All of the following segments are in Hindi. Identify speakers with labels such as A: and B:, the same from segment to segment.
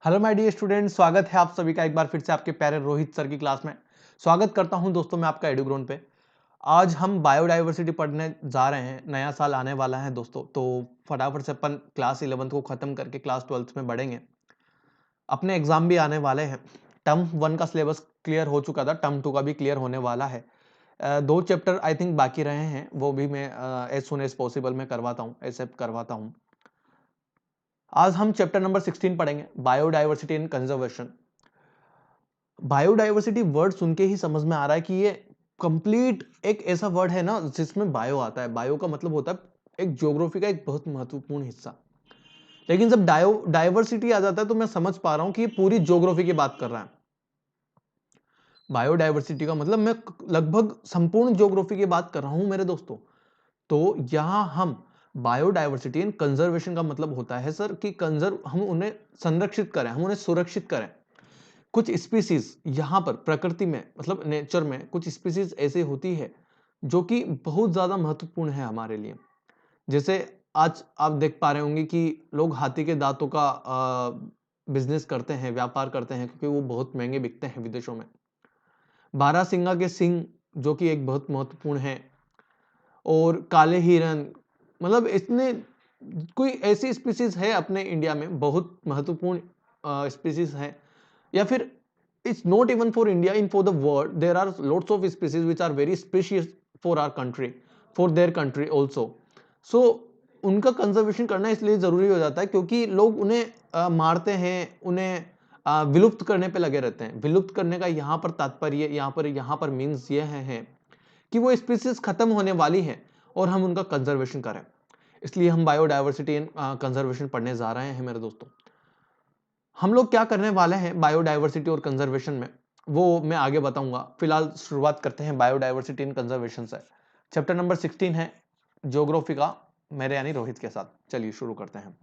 A: हेलो माय डियर स्टूडेंट, स्वागत है आप सभी का एक बार फिर से आपके प्यारे रोहित सर की क्लास में। स्वागत करता हूं दोस्तों मैं आपका एडुग्रोन पे। आज हम बायोडाइवर्सिटी पढ़ने जा रहे हैं। नया साल आने वाला है दोस्तों, तो फटाफट से अपन क्लास 11th को खत्म करके क्लास 12th में बढ़ेंगे। अपने एग्जाम भी आने वाले हैं। टर्म 1 का सिलेबस क्लियर हो चुका था, टर्म 2 का भी क्लियर होने वाला है। दो चैप्टर आई थिंक बाकी रहे हैं, वो भी मैं एज सुन एज पॉसिबल में करवाता हूँ, एक्सेप्ट करवाता हूँ। आज हम चैप्टर नंबर 16 पढ़ेंगे, biodiversity and conservation. Biodiversity word सुन के ही समझ में आ रहा है कि ये कंप्लीट एक ऐसा वर्ड है ना जिसमें बायो आता है। बायो का मतलब होता है एक ज्योग्राफी का एक बहुत महत्वपूर्ण हिस्सा। लेकिन जब डाइवर्सिटी आ जाता है तो मैं समझ पा रहा हूं कि ये पूरी ज्योग्राफी की बात कर रहा है। बायोडाइवर्सिटी का मतलब मैं लगभग संपूर्ण ज्योग्राफी की बात कर रहा हूं मेरे दोस्तों। तो यहां हम बायोडाइवर्सिटी एंड कंजर्वेशन का मतलब होता है सर कि कंजर्व, हम उन्हें संरक्षित करें, हम उन्हें सुरक्षित करें। कुछ स्पीसीज यहां पर प्रकृति में मतलब नेचर में कुछ स्पीसीज ऐसे होती है जो कि बहुत ज्यादा महत्वपूर्ण है हमारे लिए। जैसे आज आप देख पा रहे होंगे कि लोग हाथी के दांतों का बिजनेस करते हैं, व्यापार करते हैं, क्योंकि वो बहुत महंगे बिकते हैं विदेशों में। बारहसिंगा के सिंग जो कि एक बहुत महत्वपूर्ण है, और काले हिरन, मतलब इसने कोई ऐसी स्पीसीज है अपने इंडिया में बहुत महत्वपूर्ण स्पीसीज है। या फिर it's not even for India, in for the world there are lots of species which are very specious for our country, for their country also. So उनका कंजर्वेशन करना इसलिए जरूरी हो जाता है क्योंकि लोग उन्हें मारते हैं, उन्हें विलुप्त करने पे लगे रहते हैं। विलुप्त करने का यहाँ पर तात्पर्य, यहाँ पर मीन्स ये है कि वो स्पीसीज खत्म होने वाली है और हम उनका कंजर्वेशन करें। इसलिए हम बायोडाइवर्सिटी एंड कंजर्वेशन पढ़ने जा रहे हैं मेरे दोस्तों। हम लोग क्या करने वाले हैं बायोडाइवर्सिटी और कंजर्वेशन में, वो मैं आगे बताऊंगा। फिलहाल शुरुआत करते हैं बायोडाइवर्सिटी एंड कंजर्वेशन से। चैप्टर नंबर 16 है ज्योग्राफी का, मेरे यानी रोहित के साथ। चलिए शुरू करते हैं।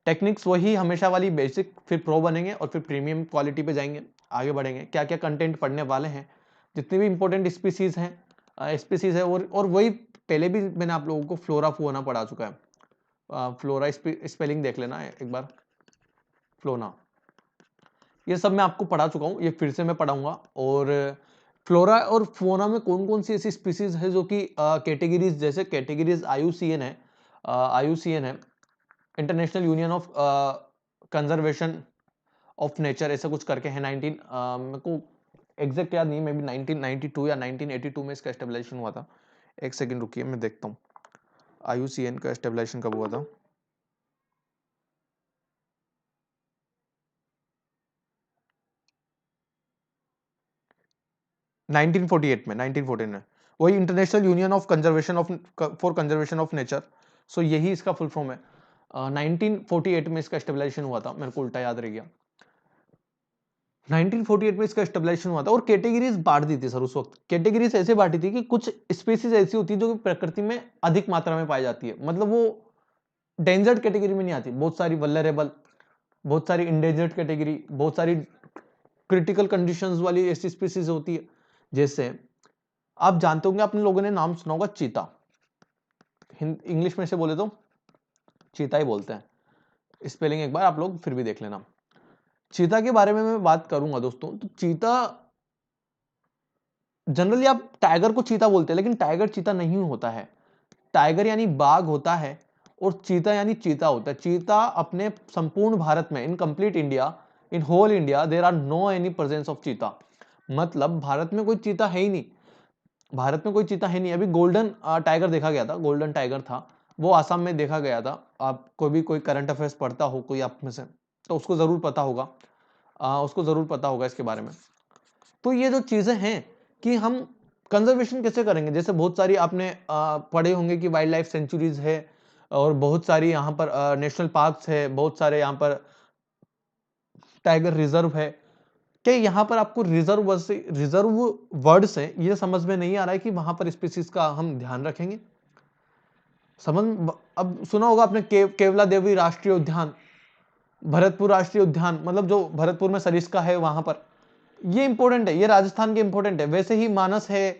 A: टेक्निक्स वही हमेशा वाली बेसिक, फिर प्रो बनेंगे और फिर प्रीमियम क्वालिटी पे जाएंगे, आगे बढ़ेंगे। क्या क्या कंटेंट पढ़ने वाले हैं, जितनी भी इंपॉर्टेंट स्पीसीज हैं, स्पीसीज है, और वही पहले भी मैंने आप लोगों को फ्लोरा फुआना पढ़ा चुका है। फ्लोरा स्पेलिंग देख लेना एक बार, फ्लोना, ये सब मैं आपको पढ़ा चुका हूँ, ये फिर से मैं पढ़ाऊंगा। और फ्लोरा और फोना में कौन कौन सी ऐसी स्पीसीज है जो कि कैटेगरीज, जैसे कैटेगरीज आईयूसीएन है, आईयूसीएन है, international union of conservation of nature, ऐसा कुछ करके है। 19 मेरे को एग्जैक्ट याद नहीं, मे बी 1992 या 1982 में इसका एस्टेब्लिशन हुआ था। एक सेकंड रुकिए, मैं देखता हूँ आईयूसीएन का एस्टेब्लिशन कब हुआ था। 1948 में, 1914 में। वही international union of conservation of for conservation of nature. So यही इसका फुल फॉर्म है। 1948 में इसका एस्टेब्लिशन हुआ था, मेरे को उल्टा याद रह गया। 1948 में इसका एस्टेब्लिशन हुआ था। और कैटेगरीज बांट दी थी सर उस वक्त। कैटेगरीज ऐसे बांटी थी कि कुछ स्पीसीज ऐसी होती है जो कि प्रकृति में अधिक मात्रा में पाई जाती है, मतलब वो डेंजर्ड कैटेगरी में नहीं आती। बहुत सारी वल्नरेबल, बहुत सारी इंडेंजर्ड कैटेगरी, बहुत सारी क्रिटिकल कंडीशंस वाली ऐसी स्पीसीज होती है। जैसे आप जानते होंगे, आपने लोगों ने नाम सुना होगा चीता। इंग्लिश में से बोले तो चीता ही बोलते हैं। स्पेलिंग एक बार आप लोग फिर भी देख लेना। चीता के बारे में मैं बात करूंगा दोस्तों। तो चीता, जनरली आप टाइगर को चीता बोलते हैं, लेकिन टाइगर चीता नहीं होता है। टाइगर यानी बाघ होता है, और चीता यानी चीता होता है। चीता अपने संपूर्ण भारत में, in complete India, in whole India there are no any presence of cheetah. मतलब भारत में कोई चीता है ही नहीं, भारत में कोई चीता है नहीं। अभी गोल्डन टाइगर देखा गया था, गोल्डन टाइगर था, वो आसाम में देखा गया था। आप कोई करंट अफेयर्स पढ़ता हो कोई आप में से, तो उसको जरूर पता होगा, उसको जरूर पता होगा इसके बारे में। तो ये जो चीजें हैं कि हम कंजर्वेशन कैसे करेंगे, जैसे बहुत सारी आपने पढ़े होंगे कि वाइल्ड लाइफ सेंचुरीज है, और बहुत सारी यहाँ पर नेशनल पार्क्स है, बहुत सारे यहाँ पर टाइगर रिजर्व है। कि यहाँ पर आपको रिजर्व वर्ड से ये समझ में नहीं आ रहा है कि वहां पर स्पीसीज का हम ध्यान रखेंगे। समझ, अब सुना होगा आपने केवला देवी राष्ट्रीय उद्यान, भरतपुर राष्ट्रीय उद्यान, मतलब जो भरतपुर में सरिस्का है वहां पर, ये इंपॉर्टेंट है, ये राजस्थान के इंपॉर्टेंट है। वैसे ही मानस है,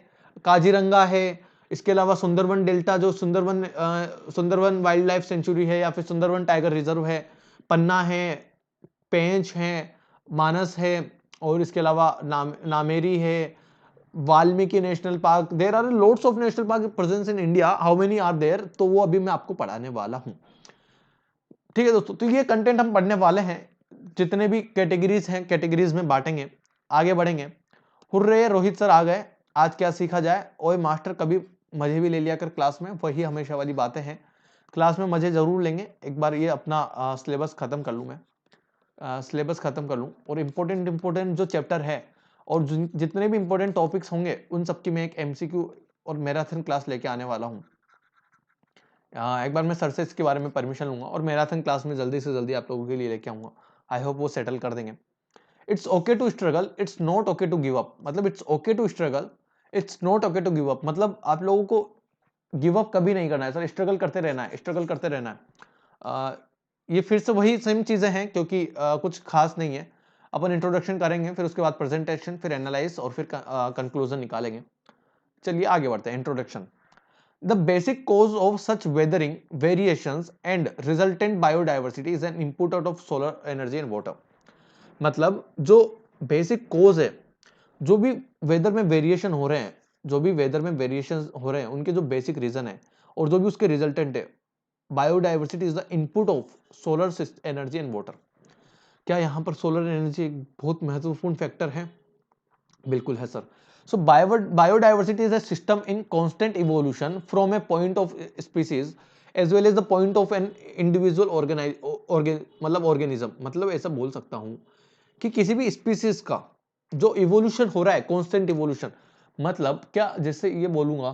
A: काजीरंगा है, इसके अलावा सुंदरवन डेल्टा, जो सुंदरवन वाइल्ड लाइफ सेंचुरी है, या फिर सुंदरवन टाइगर रिजर्व है, पन्ना है, पेंच है, मानस है, और इसके अलावा नामेरी है, Valmiki national park, there are lots of national park presence in India, how many are there, तो वो अभी मैं आपको पढ़ाने वाला हूं। ठीक है दोस्तों, तो ये कंटेंट हम पढ़ने वाले हैं, जितने भी कैटेगरीज हैं कैटेगरीज में बांटेंगे, आगे बढ़ेंगे। हुर्रे रोहित सर आ गए, आज क्या सीखा जाए। ओए मास्टर, कभी मजे भी ले लिया कर क्लास में, वही हमेशा वाली बातें हैं, क्लास में मजे जरूर लेंगे। एक बार ये अपना सिलेबस खत्म कर लूं, मैं सिलेबस खत्म कर लूं, और इंपॉर्टेंट जो चैप्टर है और जितने भी इंपॉर्टेंट टॉपिक्स होंगे उन सबकी मैं एक एमसीक्यू और मैराथन क्लास लेके आने वाला हूं। एक बार मैं सर से इसके बारे में परमिशन लूंगा और मैराथन क्लास में जल्दी से जल्दी आप लोगों के लिए लेके आऊंगा। आई होप वो सेटल कर देंगे। It's okay to struggle, it's not okay to give up. मतलब it's okay to struggle, it's not okay to give up. मतलब आप लोगों को गिव अप कभी नहीं करना है सर, स्ट्रगल करते रहना है, स्ट्रगल करते रहना है। ये फिर से वही सेम चीजें हैं, क्योंकि कुछ खास नहीं है। अपन इंट्रोडक्शन करेंगे, फिर उसके बाद प्रेजेंटेशन, फिर एनालाइज, और फिर कंक्लूजन निकालेंगे। चलिए आगे बढ़ते हैं। Introduction. The basic cause of such weathering variations and resultant biodiversity is an input out of solar energy and water। मतलब जो बेसिक कोज है, जो भी वेदर में वेरिएशन हो रहे हैं, जो भी वेदर में वेरिएशन हो रहे हैं, उनके जो बेसिक रीजन है और जो भी उसके रिजल्टेंट है, biodiversity is the input of solar energy and water. क्या यहाँ पर सोलर एनर्जी एक बहुत महत्वपूर्ण फैक्टर है? बिल्कुल है sir. So biodiversity is a system in constant evolution from a point of species as well as the point of an individual organism। मतलब ऐसा बोल सकता हूं कि किसी भी स्पीसीज का जो इवोल्यूशन हो रहा है, कांस्टेंट इवोल्यूशन, मतलब क्या, जैसे ये बोलूंगा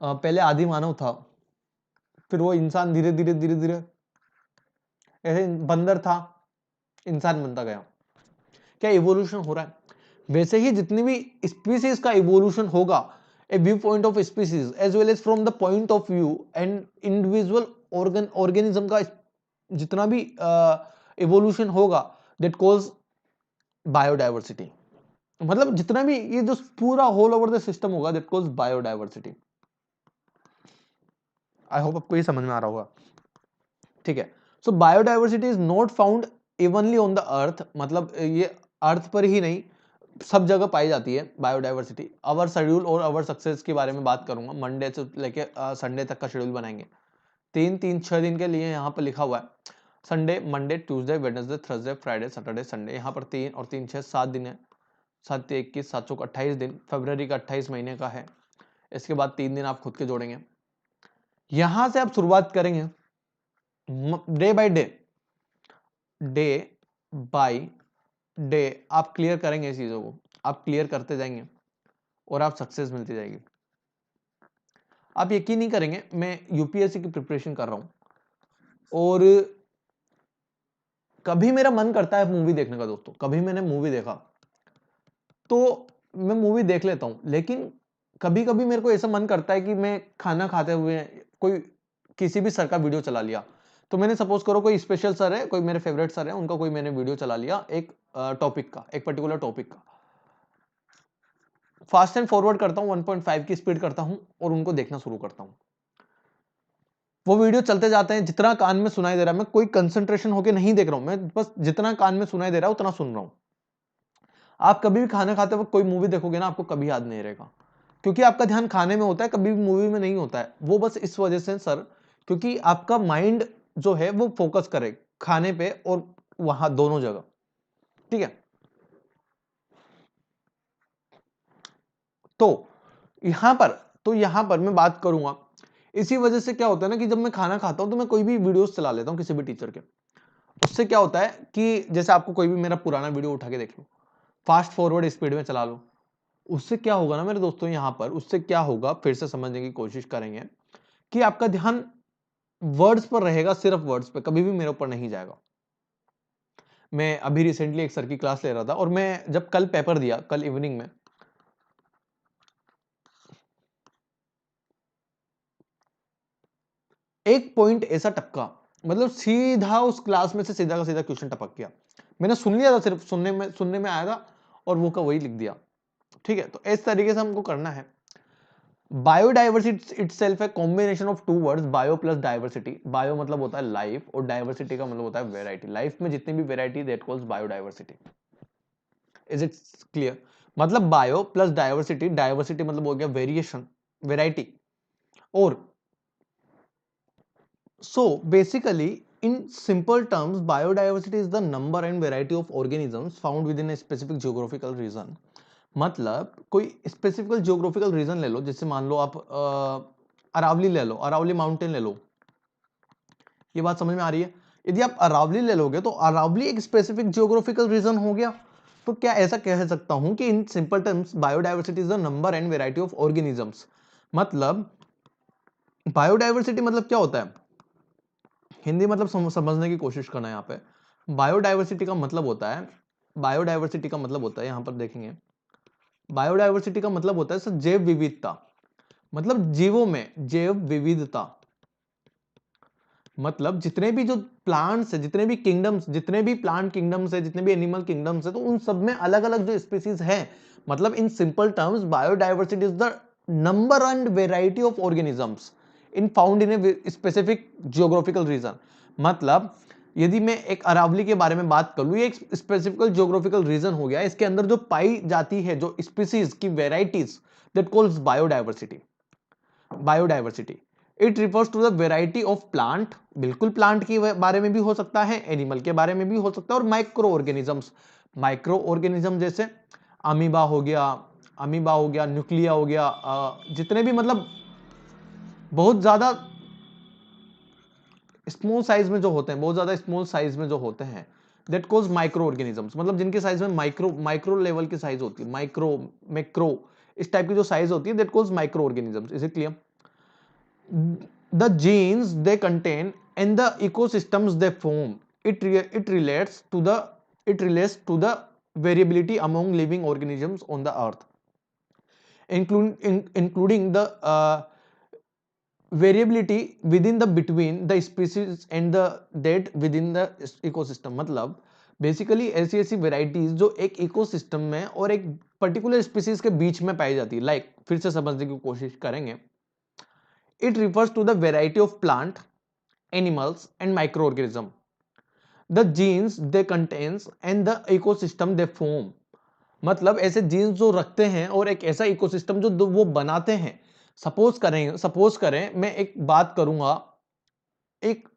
A: पहले आदि मानव था, फिर वो इंसान धीरे धीरे धीरे धीरे, ऐसे बंदर था, इंसान बनता गया, क्या इवोल्यूशन हो रहा है? वैसे ही जितनी भी स्पीसीज का इवोल्यूशन होगा, a view point of species as well as from the point of view and individual organism का जितना भी इवोल्यूशन होगा, दैट कॉल्स बायोडाइवर्सिटी। मतलब जितना भी ये जो पूरा होल ओवर द सिस्टम होगा, that calls biodiversity. I hope आपको ये समझ में आ रहा होगा। ठीक है। So biodiversity is not found evenly on the earth. मतलब ये अर्थ पर ही नहीं, सब जगह पाई जाती है बायोडाइवर्सिटी। अवर शेड्यूल और अवर सक्सेस के बारे में बात करूंगा, मंडे से लेके संडे तक का शेड्यूल बनाएंगे। 6 दिन के लिए यहाँ पर लिखा हुआ है, Sunday, Monday, Tuesday, Wednesday, Thursday, Friday, Saturday, Sunday. यहाँ पर 3 और 3 6 7 दिन है। 7 21 7 चौक 28 दिन, फरवरी का 28 महीने का है। इसके बाद 3 दिन आप खुद के जोड़ेंगे। यहां से आप शुरुआत करेंगे day by day, day by day आप क्लियर करेंगे इस चीजों को, आप क्लियर करते जाएंगे और आप सक्सेस मिलती जाएगी। आप यकीन नहीं करेंगे, मैं यूपीएससी की प्रिपरेशन कर रहा हूं और कभी मेरा मन करता है मूवी देखने का दोस्तों, कभी मैंने मूवी देखा तो मैं मूवी देख लेता हूं, लेकिन कभी कभी मेरे को ऐसा मन करता है कि मैं खाना खाते हुए कोई किसी भी सर का वीडियो चला लिया। तो मैंने सपोज करो कोई स्पेशल सर है, कोई मेरे फेवरेट सर है, उनका कोई मैंने वीडियो चला लिया एक टॉपिक का, एक पर्टिकुलर टॉपिक का, फास्ट एंड फॉरवर्ड करता हूं, 1.5 की स्पीड करता हूं और उनको देखना शुरू करता हूं। वो वीडियो चलते जाते हैं, जितना कान में सुनाई दे रहा है, मैं कोई कंसंट्रेशन होके नहीं देख रहा हूं, मैं बस जितना कान में सुनाई दे रहा है उतना सुन रहा हूं। आप कभी भी खाना खाते वक्त कोई मूवी देखोगे ना, आपको कभी याद नहीं रहेगा, क्योंकि आपका ध्यान खाने में होता है, कभी भी मूवी में नहीं होता है। वो बस इस वजह से सर, क्योंकि आपका माइंड जो है वो फोकस करे खाने पे और वहां दोनों जगह। ठीक है। तो यहां पर मैं बात करूंगा, इसी वजह से क्या होता है ना कि जब मैं खाना खाता हूं तो मैं कोई भी वीडियोस चला लेता हूं किसी भी टीचर के। उससे क्या होता है कि जैसे आपको कोई भी मेरा पुराना वीडियो उठा के देख लो, फास्ट फॉरवर्ड स्पीड में चला लो, उससे क्या होगा ना मेरे दोस्तों, यहां पर उससे क्या होगा फिर से समझने की कोशिश करेंगे कि आपका ध्यान वर्ड्स पर रहेगा, सिर्फ वर्ड्स पे, कभी भी मेरे ऊपर नहीं जाएगा। मैं अभी रिसेंटली एक सर की क्लास ले रहा था और मैं जब कल पेपर दिया, कल इवनिंग में, एक पॉइंट ऐसा टपका, मतलब सीधा उस क्लास में से सीधा का सीधा क्वेश्चन टपक गया। मैंने सुन लिया था, सिर्फ सुनने में आया था और वो का वही लिख दिया। ठीक है। तो इस तरीके से हमको करना है। बायोडाइवर्सिटी इटसेल्फ है combination of two words, bio plus diversity. Bio मतलब होता है लाइफ और डाइवर्सिटी का मतलब होता है वेराइटी। लाइफ में जितनी भी variety that calls biodiversity. Is it clear? मतलब बायो प्लस डाइवर्सिटी, डाइवर्सिटी मतलब हो गया वेरिएशन, वेराइटी। और so basically in simple terms biodiversity is the number and variety of organisms found within a specific geographical region। मतलब कोई स्पेसिफिकल जियोग्राफिकल रीजन ले लो, जैसे मान लो आप अरावली ले लो, अरावली माउंटेन ले लो। ये बात समझ में आ रही है? यदि आप अरावली ले लोगे तो अरावली एक स्पेसिफिक जियोग्राफिकल रीजन हो गया। तो क्या ऐसा कह सकता हूं कि in simple terms biodiversity is the number and variety of organisms. मतलब बायोडाइवर्सिटी मतलब क्या होता है, हिंदी मतलब समझने की कोशिश करना है यहाँ पे। बायोडाइवर्सिटी का मतलब होता है, बायोडाइवर्सिटी का मतलब होता है, यहां पर देखेंगे, बायोडाइवर्सिटी का मतलब होता है सर जैव विविधता। मतलब जीवों में जैव विविधता, मतलब जितने भी जो प्लांट्स है, जितने भी किंगडम्स, जितने भी प्लांट किंगडम्स है, जितने भी एनिमल किंगडम्स है, तो उन सब में अलग अलग जो स्पीसीज है। मतलब in simple terms biodiversity is the number and variety of organisms in found in a specific geographical region. मतलब यदि मैं एक अरावली के बारे में बात कर लूं, ये एक स्पेसिफिकल जियोग्राफिकल रीजन हो गया, इसके अंदर जो पाई जाती है जो स्पीसीज की varieties, that calls biodiversity. Biodiversity it refers to the variety of plant, बिल्कुल प्लांट के बारे में भी हो सकता है, एनिमल के बारे में भी हो सकता है, और माइक्रो ऑर्गेनिजम्स। माइक्रो ऑर्गेनिज्म जैसे अमीबा हो गया, अमीबा हो गया, न्यूक्लिया हो गया, जितने भी मतलब बहुत ज्यादा स्मॉल साइज में जो होते हैं, बहुत ज्यादा स्मॉल साइज में जो होते हैं, दैट कॉल्स माइक्रो ऑर्गेनिजम्स। मतलब जिनके साइज में माइक्रो माइक्रो लेवल की साइज होती है, माइक्रो मैक्रो इस टाइप की जो साइज होती है, that calls micro organisms. Is it clear? The genes they contain and the ecosystems they form, it relates to the variability among living organisms on the earth, including the variability within the between the species and the that within the ecosystem। मतलब बेसिकली ऐसी ऐसी वेराइटीज जो एक इकोसिस्टम में और एक पर्टिकुलर स्पीसीज के बीच में पाई जाती है। लाइक फिर से समझने की कोशिश करेंगे, it refers to the variety of plant, animals and microorganism, the genes they contains and the ecosystem they form। मतलब ऐसे जीन्स जो रखते हैं और एक ऐसा इकोसिस्टम जो वो बनाते हैं। सपोज करें मैं एक बात करूंगा, एक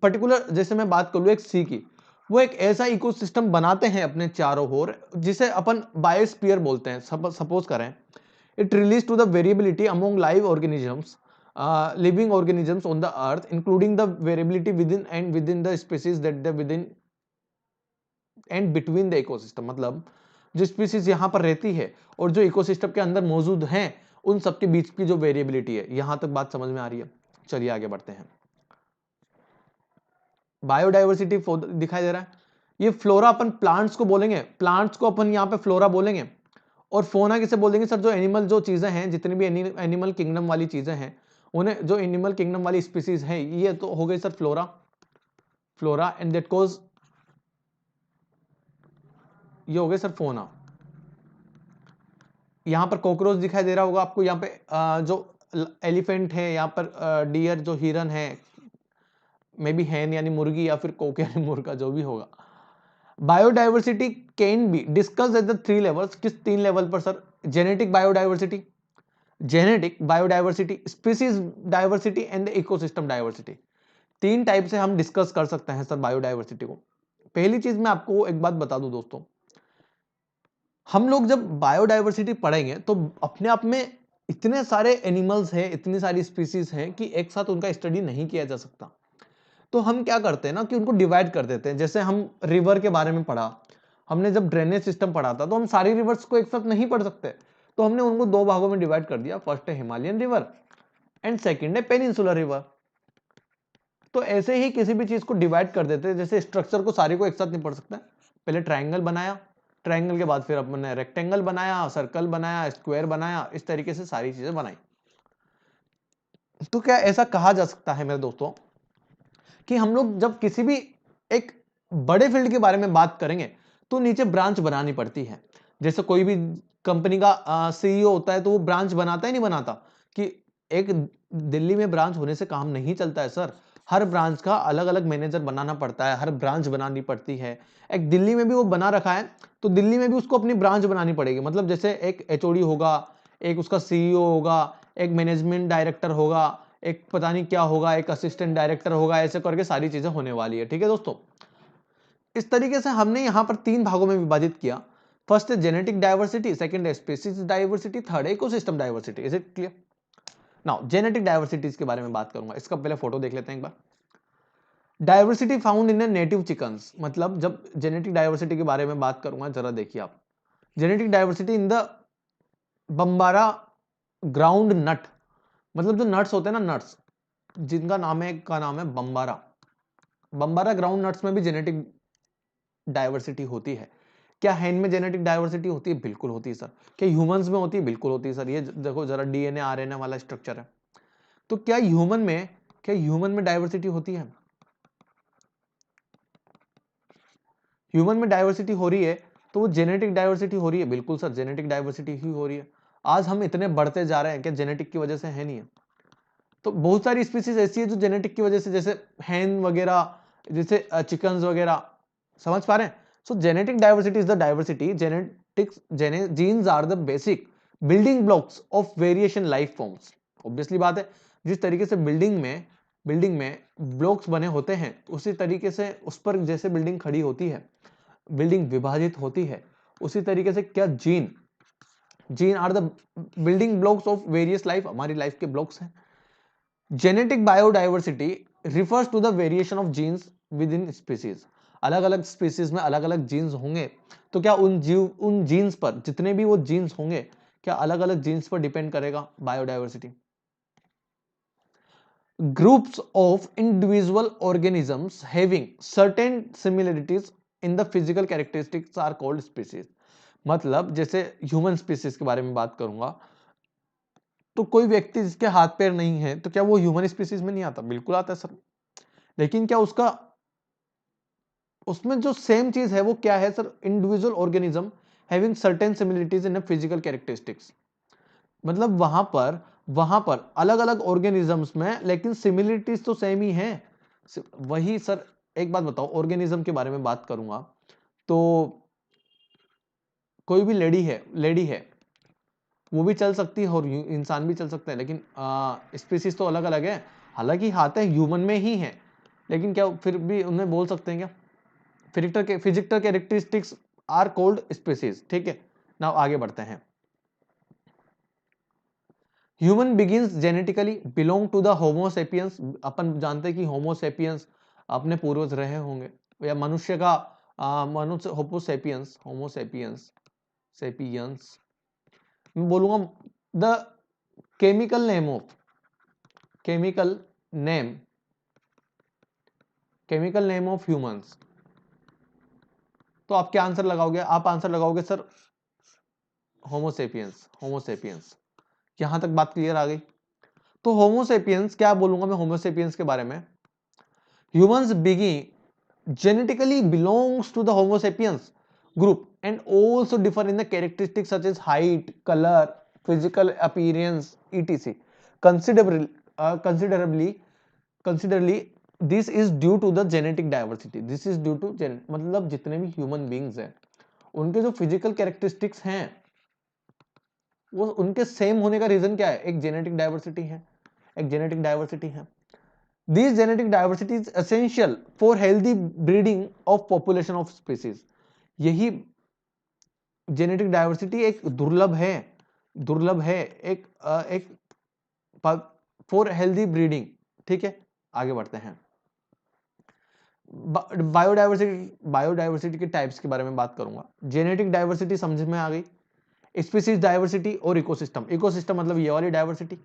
A: पर्टिकुलर, जैसे मैं बात करूं एक सी की, वो एक ऐसा इकोसिस्टम बनाते हैं अपने चारों ओर जिसे अपन बायोस्फीयर बोलते हैं। सपोज करें, it relates to the variability among live organisms, living organisms on the earth, including the variability within the species that the within and between the ecosystem। मतलब जो स्पीसीज यहां पर रहती है और जो इकोसिस्टम के अंदर मौजूद हैं, उन सबके बीच की जो वेरिएबिलिटी है। यहां तक बात समझ में आ रही है? चलिए आगे बढ़ते हैं। बायोडाइवर्सिटी दिखाई दे रहा है, ये फ्लोरा अपन प्लांट्स को बोलेंगे, प्लांट्स को अपन यहाँ पे फ्लोरा बोलेंगे। और फोना किसे बोलेंगे सर? जो एनिमल जो चीजें हैं, जितनी भी एनिमल किंगडम वाली चीजें हैं, उन्हें जो एनिमल किंगडम वाली स्पीसीज है, ये तो हो गई sir flora. Flora and that cause, ये हो गए सर फोना। यहां पर कॉकरोच दिखाई दे रहा होगा आपको, यहाँ पे जो एलिफेंट है, यहाँ पर डियर जो हिरन है, मे बी हैन यानी मुर्गी या फिर कोक यानी मुर्गा, जो भी होगा। Biodiversity can be discuss at the three levels. किस तीन लेवल पर sir? Genetic biodiversity, genetic biodiversity, species diversity and ecosystem diversity. तीन टाइप से हम डिस्कस कर सकते हैं सर बायोडाइवर्सिटी को। पहली चीज मैं आपको एक बात बता दूं दोस्तों, हम लोग जब बायोडाइवर्सिटी पढ़ेंगे तो अपने आप में इतने सारे एनिमल्स हैं, इतनी सारी स्पीसीज हैं कि एक साथ उनका स्टडी नहीं किया जा सकता। तो हम क्या करते हैं ना कि उनको डिवाइड कर देते हैं। जैसे हम रिवर के बारे में पढ़ा, हमने जब ड्रेनेज सिस्टम पढ़ा था, तो हम सारी रिवर्स को एक साथ नहीं पढ़ सकते, तो हमने उनको दो भागों में डिवाइड कर दिया। फर्स्ट है हिमालयन रिवर एंड सेकंड है पेनिनसुलर रिवर। तो ऐसे ही किसी भी चीज को डिवाइड कर देते हैं। जैसे स्ट्रक्चर को सारे को एक साथ नहीं पढ़ सकते, पहले ट्राइंगल बनाया, ट्राइंगल के बाद फिर अपन ने रेक्टेंगल बनाया, सर्कल बनाया, स्क्वायर बनाया, इस तरीके से सारी चीजें बनाई। तो क्या ऐसा कहा जा सकता है मेरे दोस्तों कि हम लोग जब किसी भी एक बड़े फील्ड के बारे में बात करेंगे तो नीचे ब्रांच बनानी पड़ती है। जैसे कोई भी कंपनी का सीईओ होता है तो वो ब्रांच बनाता है नहीं बनाता, कि एक दिल्ली में ब्रांच होने से काम नहीं चलता है सर। हर ब्रांच का अलग अलग मैनेजर बनाना पड़ता है, हर ब्रांच बनानी पड़ती है। एक दिल्ली में भी वो बना रखा है तो दिल्ली में भी उसको अपनी ब्रांच बनानी पड़ेगी। मतलब जैसे एक एचओडी होगा, एक उसका सीईओ होगा, एक मैनेजमेंट डायरेक्टर होगा, एक पता नहीं क्या होगा, एक असिस्टेंट डायरेक्टर होगा, ऐसे करके सारी चीजें होने वाली है। ठीक है दोस्तों, इस तरीके से हमने यहां पर 3 भागों में विभाजित किया। फर्स्ट है जेनेटिक डाइवर्सिटी, सेकंड है स्पीसीज डाइवर्सिटी, थर्ड है ecosystem diversity. Is it clear? Now genetic diversities के बारे में बात करूंगा, इसका पहले फोटो देख लेते हैं एक बार। Diversity found in native chickens, मतलब जब जेनेटिक डाइवर्सिटी के बारे में बात करूंगा जरा देखिए आप। Genetic diversity in the bambara groundnut, मतलब जो नट्स होते हैं ना, नट्स जिनका नाम है, का नाम है बम्बारा, बम्बारा ग्राउंड नट्स में भी जेनेटिक डाइवर्सिटी होती है। क्या हैन में जेनेटिक डाइवर्सिटी होती है? बिल्कुल होती है सर। क्या ह्यूमंस में होती है? बिल्कुल होती है सर। ये देखो जरा डीएनए आरएनए वाला स्ट्रक्चर है। तो क्या ह्यूमन में डाइवर्सिटी होती है? ह्यूमन में डाइवर्सिटी हो रही है तो वो जेनेटिक डाइवर्सिटी हो रही है? बिल्कुल सर, जेनेटिक डाइवर्सिटी ही हो रही है। आज हम इतने बढ़ते जा रहे हैं, क्या जेनेटिक की वजह से है? नहीं है। तो बहुत सारी स्पीसीज ऐसी है जो जेनेटिक की वजह से, जैसे हैन वगैरह, जैसे चिकन्स वगैरह, समझ पा रहे हैं? So genetic diversity is the diversity, genetics genes are the basic building blocks of variation life forms. Obviously बात है, जिस तरीके से बिल्डिंग में ब्लॉक्स बने होते हैं, उसी तरीके से उस पर जैसे बिल्डिंग खड़ी होती है, बिल्डिंग विभाजित होती है, उसी तरीके से क्या gene are the building blocks of various life, हमारी लाइफ के ब्लॉक्स हैं। Genetic biodiversity refers to the variation of genes within species. अलग अलग स्पीसीज में अलग अलग जीन्स होंगे, तो क्या उन जीन्स पर, जितने भी वो जीन्स होंगे, क्या अलग अलग जीन्स पर डिपेंड करेगा biodiversity? Groups of individual organisms having certain similarities in the physical characteristics are called species. मतलब जैसे ह्यूमन स्पीसीज के बारे में बात करूंगा, तो कोई व्यक्ति जिसके हाथ पैर नहीं है, तो क्या वो ह्यूमन स्पीसीज में नहीं आता? बिल्कुल आता है सर। लेकिन क्या उसमें जो सेम चीज है वो क्या है sir? Individual organism having certain similarities in physical characteristics. मतलब वहां पर अलग अलग ऑर्गेनिजम्स में, लेकिन सिमिलरिटीज तो सेम ही है। वही सर, एक बात बताओ, ऑर्गेनिज्म के बारे में बात करूंगा तो कोई भी लेडी है वो भी चल सकती है और इंसान भी चल सकता है, लेकिन स्पीसीज तो अलग अलग है। हालांकि हाथ है ह्यूमन में ही है, लेकिन क्या फिर भी उन्हें बोल सकते हैं क्या? Physical characteristics are called species. ठीक है, नाउ आगे बढ़ते हैं। Human beings genetically belong to the homo sapiens. अपन जानते हैं कि होमोसेपियंस अपने पूर्वज रहे होंगे, या मनुष्य का मनुष्य होमोसेपियंस सेपियंस मैं बोलूंगा the chemical name of chemical name chemical name of humans. तो आप क्या आंसर लगाओगे? आप आंसर लगाओगे सर होमोसेपियंस। यहां तक बात क्लियर आ गई? तो होमोसेपियंस, क्या बोलूंगा मैं होमोसेपियंस के बारे में? Humans begin genetically belongs to the Homo sapiens group and also differ in the characteristics such as height, color, physical appearance, etc. Considerably, considerably, this is due to the genetic diversity. This is due to मतलब जितने भी human beings हैं, उनके जो physical characteristics हैं, वो उनके सेम होने का रीजन क्या है? एक जेनेटिक डाइवर्सिटी है। This genetic diversity is essential for healthy breeding of population of species. यही जेनेटिक डाइवर्सिटी एक दुर्लभ है एक फॉर हेल्दी ब्रीडिंग। ठीक है, आगे बढ़ते हैं। बायोडाइवर्सिटी के टाइप्स के बारे में बात करूंगा। जेनेटिक डाइवर्सिटी समझ में आ गई, स्पीसीज डाइवर्सिटी और इकोसिस्टम मतलब ये वाली diversity.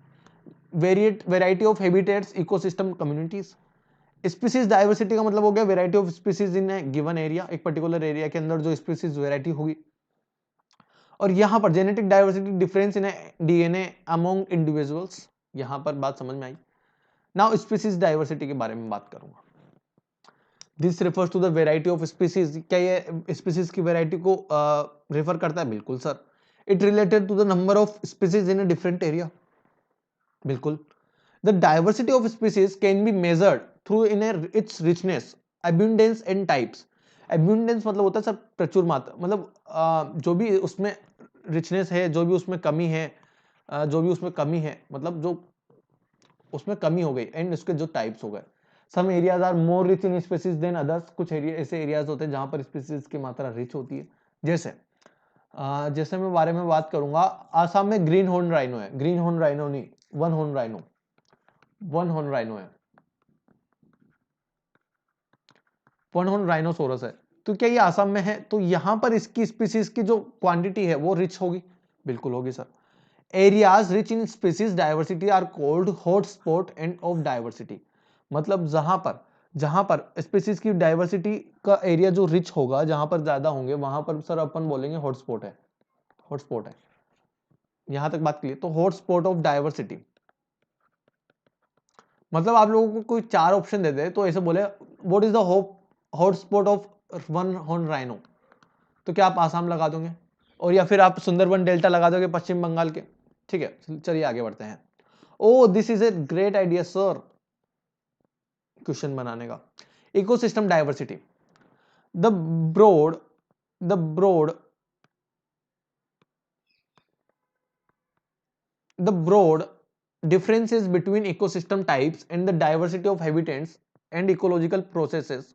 A: Variety of habitats, ecosystem, communities. Species diversity का मतलब हो गया variety of species in A given area, एक पर्टिकुलर एरिया के अंदर जो स्पीसीज वेराइटी होगी। और यहां पर genetic diversity difference in DNA among individuals. यहां पर बात समझ में आई। नाउ स्पीसीज डाइवर्सिटी के बारे में बात करूंगा। This refers to the variety of species, क्या ये स्पीसीज की वेराइटी को रेफर करता है? बिल्कुल sir. It related to the number of species in a different area, बिल्कुल। The diversity of species can be measured through in its richness, abundance and types. Abundance मतलब होता है सर प्रचुर मात्रा, मतलब जो भी उसमें रिचनेस है, जो भी उसमें कमी है, जो भी उसमें कमी है, मतलब जो उसमें कमी हो गई, एंड उसके जो टाइप्स हो गए। Some areas are more rich in species than others, कुछ एरिया ऐसे एरियाज होते हैं जहां पर स्पीसीज की मात्रा रिच होती है। जैसे जैसे मैं बारे में बात करूंगा, आसाम में ग्रीन हॉर्न राइनो है, ग्रीन हॉर्न राइनो नहीं, one horn rhino, one horn rhino है, वन हॉर्न राइनोसोरस है। तो क्या ये आसाम में है? तो यहां पर इसकी स्पीसीज की जो क्वांटिटी है वो रिच होगी, बिल्कुल होगी sir. Areas rich in species diversity are called hot spot and of diversity, मतलब जहां पर स्पीसीज की डाइवर्सिटी का एरिया जो रिच होगा, जहां पर ज्यादा होंगे, वहां पर सर अपन बोलेंगे हॉटस्पॉट है, हॉटस्पॉट है। यहां तक बात क्लियर? तो हॉटस्पॉट ऑफ डाइवर्सिटी मतलब आप लोगों को कोई चार ऑप्शन दे दे तो ऐसे बोले what is the hotspot of one horn rhino, तो क्या आप आसाम लगा दोगे? और या फिर आप सुंदरबन डेल्टा लगा दोगे पश्चिम बंगाल के? ठीक है, चलिए आगे बढ़ते हैं। Oh this is a great idea sir, question बनाने का। Ecosystem diversity, the broad the broad the broad differences between ecosystem types and the diversity of habitats and ecological processes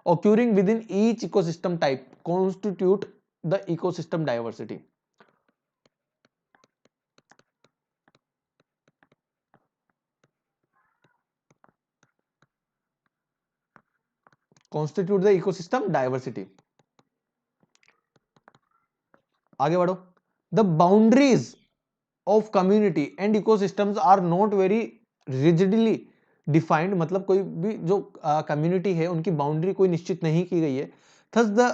A: occurring within each ecosystem type constitute the ecosystem diversity. Constitute the ecosystem diversity. आगे बढ़ो। The boundaries of community and ecosystems are not very rigidly defined, मतलब कोई भी जो कम्युनिटी है उनकी बाउंड्री कोई निश्चित नहीं की गई है। Thus the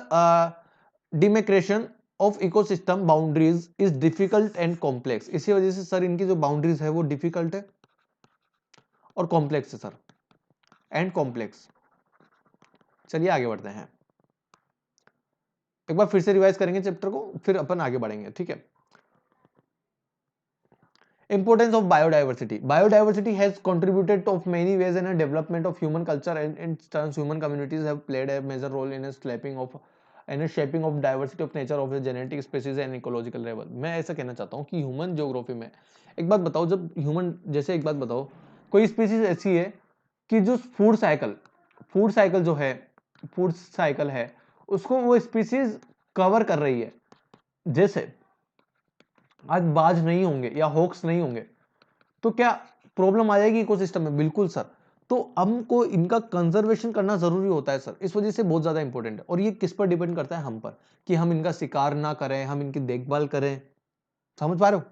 A: demarcation of ecosystem boundaries is difficult and complex, इसी वजह से सर इनकी जो बाउंड्रीज है वो डिफिकल्ट है और कॉम्प्लेक्स है सर, एंड कॉम्प्लेक्स। चलिए आगे बढ़ते हैं, एक बार फिर से रिवाइज करेंगे चैप्टर को, फिर अपन आगे बढ़ेंगे, ठीक है। Importance of biodiversity. Biodiversity has contributed of many ways in the development of human culture, and in turn human communities have played a major role in a shaping of diversity of nature of the genetic species and ecological level. मैं ऐसा कहना चाहता हूँ कि ह्यूमन ज्योग्राफी में एक बात बताओ, जब ह्यूमन जैसे एक बात बताओ, कोई स्पीसीज ऐसी है कि जो फूड साइकिल जो है, फूड साइकिल है उसको वो स्पीसीज कवर कर रही है। जैसे आज बाज नहीं होंगे या हॉक्स नहीं होंगे तो क्या प्रॉब्लम आ जाएगी इकोसिस्टम में? बिल्कुल सर। तो हमको इनका कंजर्वेशन करना जरूरी होता है सर, इस वजह से बहुत ज्यादा इंपॉर्टेंट है। और ये किस पर डिपेंड करता है? हम पर, कि हम इनका शिकार ना करें, हम इनकी देखभाल करें। समझ पा रहे हो?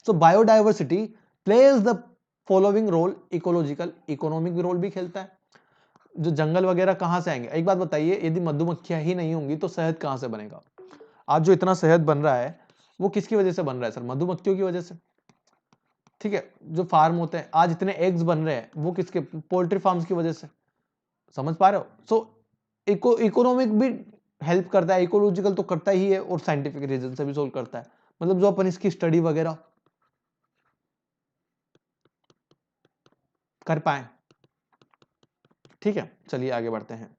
A: So biodiversity plays the following role, ecological, economic role भी खेलता है। जो जंगल वगैरह कहां से आएंगे? एक बात बताइए, यदि मधुमक्खियां ही नहीं होंगी तो शहद कहां से बनेगा? आज जो इतना शहद बन रहा है वो किसकी वजह से बन रहा है सर? मधुमक्खियों की वजह से। ठीक है, जो फार्म होते हैं, आज इतने एग्स बन रहे हैं वो किसके? पोल्ट्री फार्म्स की वजह से। समझ पा रहे हो? सो इकोनॉमिक भी हेल्प करता है, इकोलॉजिकल तो करता ही है, और साइंटिफिक रीजन से भी सोल्व करता है, मतलब जो अपन इसकी स्टडी वगैरह कर पाए। ठीक है, चलिए आगे बढ़ते हैं।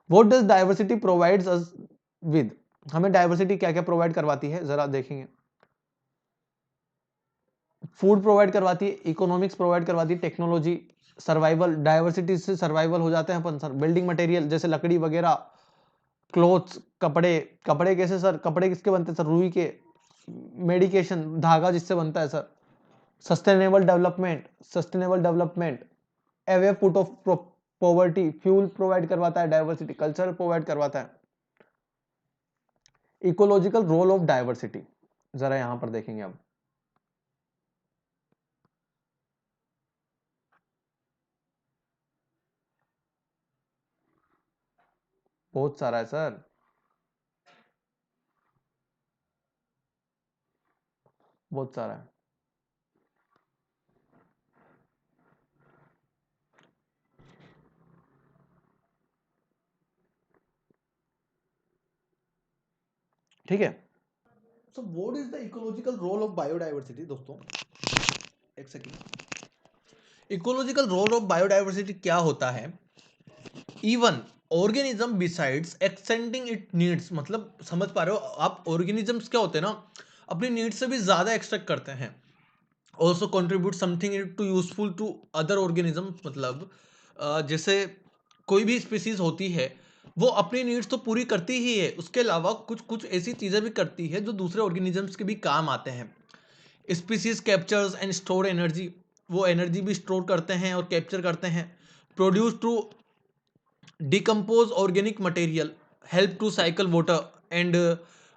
A: What does diversity provides us with, हमें डाइवर्सिटी क्या क्या प्रोवाइड करवाती है जरा देखेंगे। फूड प्रोवाइड करवाती है, इकोनॉमिक्स प्रोवाइड करवाती है, टेक्नोलॉजी, सर्वाइवल, डाइवर्सिटी से सर्वाइवल हो जाते हैं अपन सर। बिल्डिंग मटेरियल जैसे लकड़ी वगैरह, क्लोथ्स, कपड़े, कपड़े कैसे सर? कपड़े किसके बनते हैं सर? रुई के। मेडिकेशन, धागा जिससे बनता है sir. Sustainable development, away foot of poverty, fuel provide करवाता है डाइवर्सिटी, कल्चर प्रोवाइड करवाता है। इकोलॉजिकल रोल ऑफ डाइवर्सिटी जरा यहां पर देखेंगे अब। बहुत सारा है सर, बहुत सारा है। ठीक है। So what is the ecological role of biodiversity दोस्तों, एक second. Ecological role of biodiversity क्या होता है? Even organism besides extending it needs, मतलब समझ पा रहे हो आप, ऑर्गेनिजम्स क्या होते हैं ना, अपनी नीड्स से भी ज्यादा एक्सट्रैक्ट करते हैं। Also contribute something to useful to other organism, मतलब जैसे कोई भी स्पीसीज होती है वो अपनी नीड्स तो पूरी करती ही है, उसके अलावा कुछ कुछ ऐसी चीजें भी करती है जो दूसरे ऑर्गेनिजम्स के भी काम आते हैं। Species captures and store energy, वो एनर्जी भी स्टोर करते हैं और कैप्चर करते हैं। Produce to decompose organic material, help to cycle water and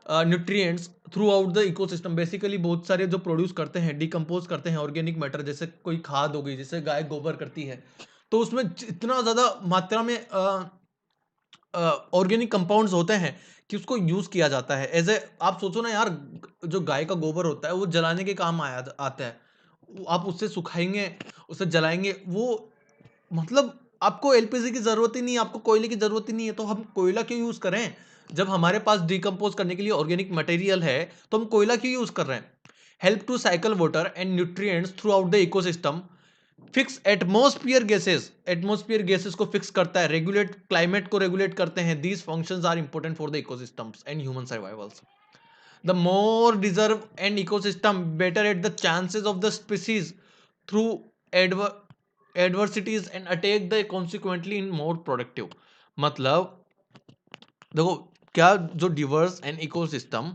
A: nutrients throughout the ecosystem. Basically बहुत सारे जो प्रोड्यूस करते हैं, डिकम्पोज करते हैं ऑर्गेनिक मैटर, जैसे कोई खाद हो गई, जैसे गाय गोबर करती है, तो उसमें इतना ज़्यादा मात्रा में ऑर्गेनिक कंपाउंड्स होते हैं कि उसको यूज किया जाता है एज ए, आप सोचो ना यार, जो गाय का गोबर होता है वो जलाने के काम आता है। आप उससे सुखाएंगे, उसे जलाएंगे, वो मतलब आपको एलपीजी की जरूरत ही नहीं है, आपको कोयले की जरूरत ही नहीं है, तो हम कोयला क्यों यूज करें? जब हमारे पास डिकम्पोज करने के लिए ऑर्गेनिक मटेरियल है तो हम कोयला क्यों यूज कर रहे हैं? Help to cycle water and nutrients throughout the ecosystem. Fix atmosphere gases को फिक्स करता है, रेगुलेट क्लाइमेट को रेगुलेट करते हैं। These functions are important for the ecosystems and human survivals. The more deserve and ecosystem better at the chances of the species through adversities and attack the consequently in more productive. मतलब देखो, क्या जो diverse and ecosystem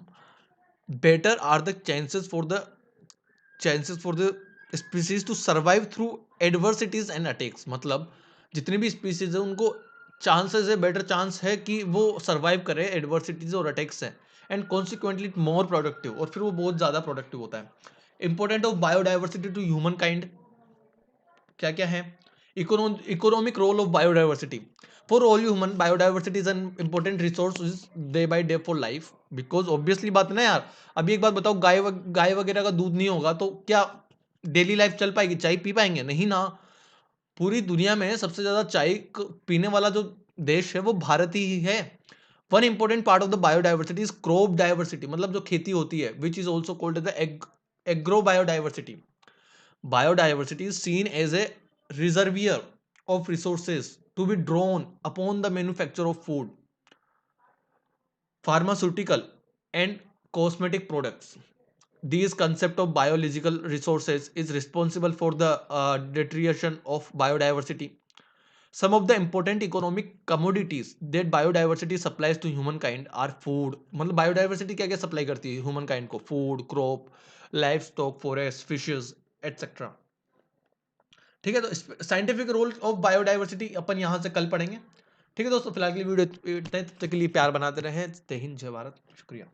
A: better are the chances for the species to survive through adversities and attacks. मतलब जितनी भी स्पीसीज है उनको चांसेस है, बेटर चांस है कि वो सर्वाइव करे एडवर्सिटीज और अटैक्स है, एंड कॉन्सिक्वेंटली मोर प्रोडक्टिव, और फिर वो बहुत ज्यादा प्रोडक्टिव होता है। Important of biodiversity to humankind क्या क्या है? Economic role of biodiversity for all human, biodiversity is an important resource day by day for life, because obviously बात है ना यार। अभी एक बात बताओ, गाय वगैरह का दूध नहीं होगा तो क्या डेली लाइफ चल पाएगी? चाय पी पाएंगे? नहीं ना। पूरी दुनिया में सबसे ज्यादा चाय पीने वाला जो देश है वो भारत ही है। One important part of the biodiversity is crop diversity, मतलब जो खेती होती है, which is also called the agro biodiversity. Biodiversity is seen as a reservoir of resources to be drawn upon the manufacture of food, pharmaceutical, and cosmetic products. These concept of biological resources is responsible for the deterioration of biodiversity. Some of the important economic commodities that biodiversity supplies to humankind are food. मतलब biodiversity क्या क्या supply करती है humankind को? Food, crop, livestock, forest, fishes, etc. ठीक है, तो साइंटिफिक रोल ऑफ बायोडाइवर्सिटी अपन यहां से कल पढ़ेंगे। ठीक है दोस्तों, फिलहाल के लिए वीडियो इतने, तब तक के लिए प्यार बनाते रहें। जय हिंद, जय भारत, शुक्रिया।